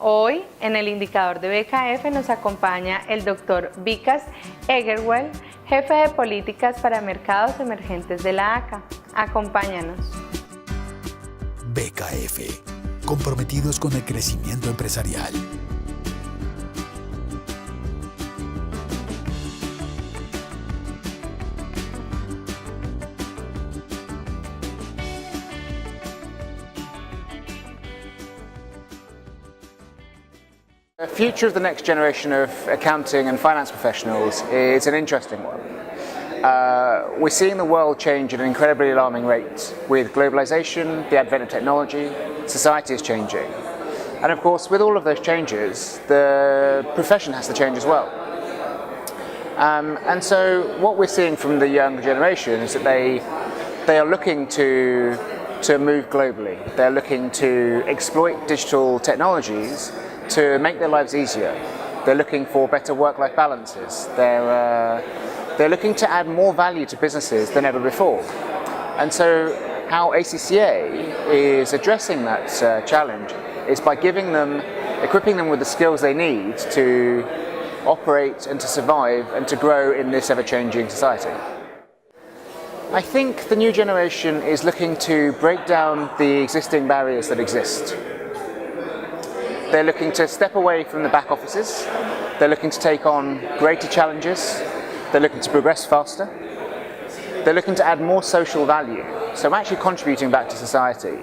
Hoy, en el indicador de BKF, nos acompaña el doctor Vikas Aggarwal, jefe de políticas para Mercados Emergentes de la ACCA. Acompáñanos. BKF, comprometidos con el crecimiento empresarial. The future of the next generation of accounting and finance professionals is an interesting one. We're seeing the world change at an incredibly alarming rate. With globalization, the advent of technology, society is changing. And of course, with all of those changes, the profession has to change as well. And so what we're seeing from the younger generation is that they are looking to move globally. They're looking to exploit digital technologies to make their lives easier. They're looking for better work-life balances. They're looking to add more value to businesses than ever before. And so how ACCA is addressing that challenge is by equipping them with the skills they need to operate and to survive and to grow in this ever-changing society. I think the new generation is looking to break down the existing barriers that exist. They're looking to step away from the back offices. They're looking to take on greater challenges. They're looking to progress faster. They're looking to add more social value, so actually contributing back to society.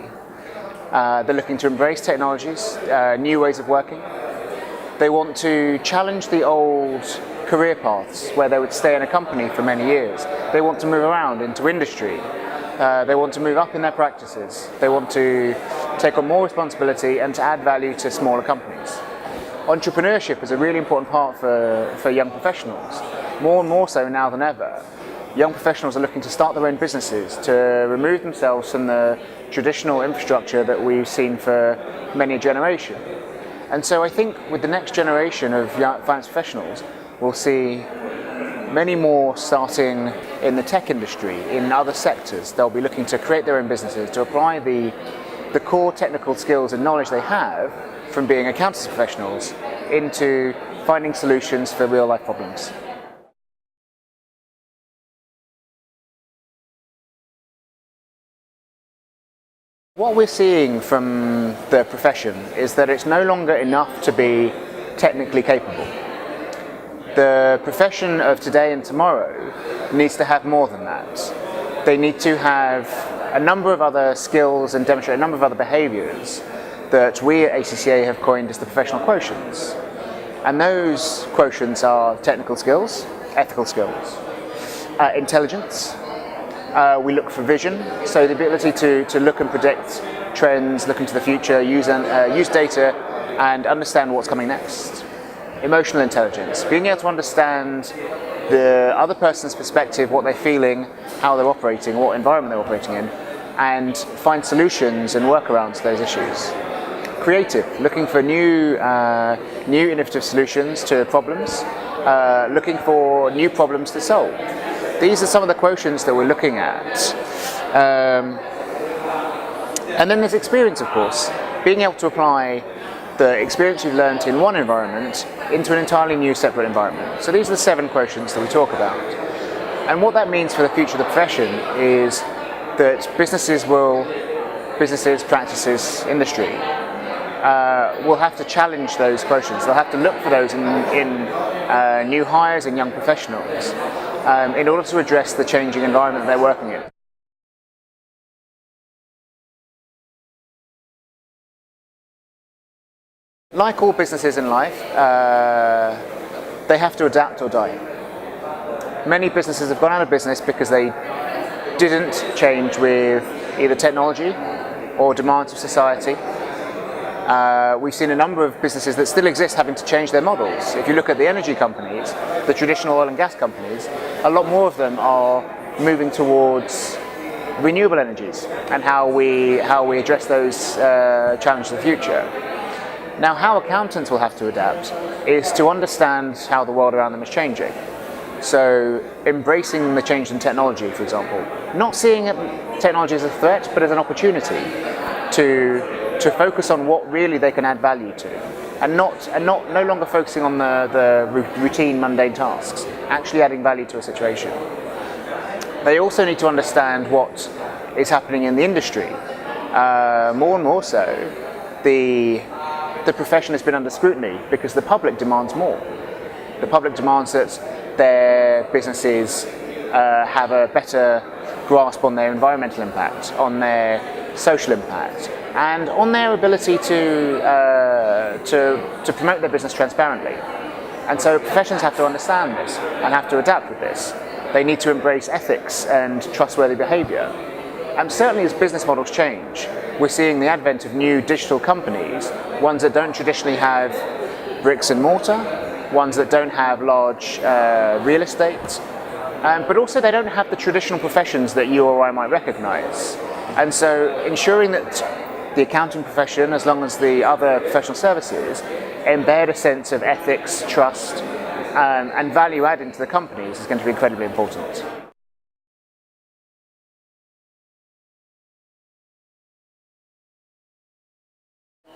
They're looking to embrace technologies, new ways of working. They want to challenge the old career paths where they would stay in a company for many years. They want to move around into industry. They want to move up in their practices. They want to take on more responsibility and to add value to smaller companies. Entrepreneurship is a really important part for young professionals, more and more so now than ever. Young professionals are looking to start their own businesses, to remove themselves from the traditional infrastructure that we've seen for many a generation. And so I think with the next generation of young finance professionals, we'll see many more starting in the tech industry, in other sectors. They'll be looking to create their own businesses, to apply the core technical skills and knowledge they have from being accountancy professionals into finding solutions for real life problems. What we're seeing from the profession is that it's no longer enough to be technically capable. The profession of today and tomorrow needs to have more than that. They need to have a number of other skills and demonstrate a number of other behaviours that we at ACCA have coined as the professional quotients. And those quotients are technical skills, ethical skills, intelligence. We look for vision, so the ability to look and predict trends, look into the future, use data and understand what's coming next. Emotional intelligence, being able to understand the other person's perspective, what they're feeling, how they're operating, what environment they're operating in, and find solutions and workarounds to those issues. Creative, looking for new innovative solutions to problems, looking for new problems to solve. These are some of the quotients that we're looking at. And then there's experience, of course, being able to apply the experience you've learned in one environment into an entirely new separate environment. So these are the 7 quotients that we talk about. And what that means for the future of the profession is that businesses, practices, industry will have to challenge those quotients. They'll have to look for those in new hires and young professionals in order to address the changing environment they're working in. Like all businesses in life, they have to adapt or die. Many businesses have gone out of business because they didn't change with either technology or demands of society. We've seen a number of businesses that still exist having to change their models. If you look at the energy companies, the traditional oil and gas companies, a lot more of them are moving towards renewable energies and how we address those challenges in the future. Now, how accountants will have to adapt is to understand how the world around them is changing. So, embracing the change in technology, for example, not seeing technology as a threat, but as an opportunity to to focus on what really they can add value to, and no longer focusing on the routine, mundane tasks, actually adding value to a situation. They also need to understand what is happening in the industry. More and more so, the profession has been under scrutiny because the public demands more. The public demands that their businesses have a better grasp on their environmental impact, on their social impact, and on their ability to promote their business transparently. And so professions have to understand this and have to adapt with this. They need to embrace ethics and trustworthy behaviour. And certainly as business models change, we're seeing the advent of new digital companies, ones that don't traditionally have bricks and mortar, ones that don't have large real estate, but also they don't have the traditional professions that you or I might recognise. And so ensuring that the accounting profession, as long as the other professional services, embed a sense of ethics, trust, and value add into the companies is going to be incredibly important.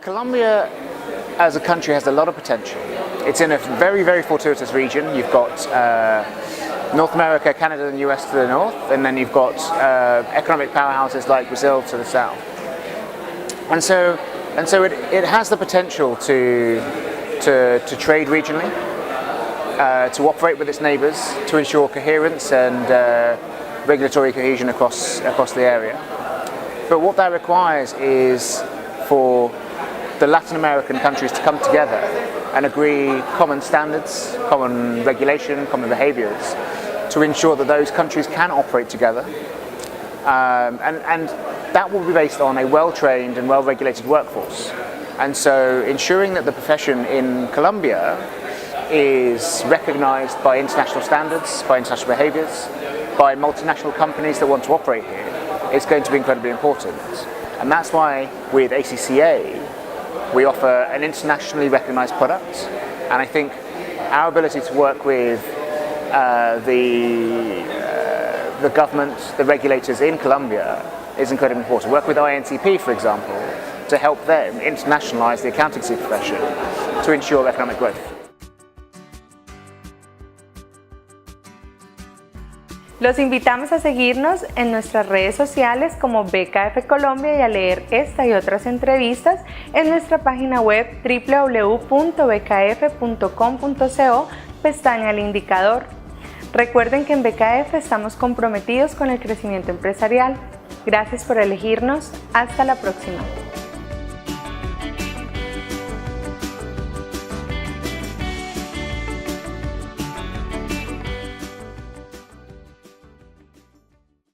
Colombia as a country has a lot of potential. It's in a very, very fortuitous region. You've got North America, Canada and the US to the north, and then you've got economic powerhouses like Brazil to the south. And so it has the potential to trade regionally, to operate with its neighbours, to ensure coherence and regulatory cohesion across the area. But what that requires is for the Latin American countries to come together and agree common standards, common regulation, common behaviours to ensure that those countries can operate together. And that will be based on a well-trained and well-regulated workforce. And so ensuring that the profession in Colombia is recognised by international standards, by international behaviours, by multinational companies that want to operate here is going to be incredibly important. And that's why with ACCA we offer an internationally recognised product, and I think our ability to work with the government, the regulators in Colombia is incredibly important. Work with INCP, for example, to help them internationalise the accountancy profession to ensure economic growth. Los invitamos a seguirnos en nuestras redes sociales como BKF Colombia y a leer esta y otras entrevistas en nuestra página web www.bkf.com.co, pestaña El Indicador. Recuerden que en BKF estamos comprometidos con el crecimiento empresarial. Gracias por elegirnos. Hasta la próxima.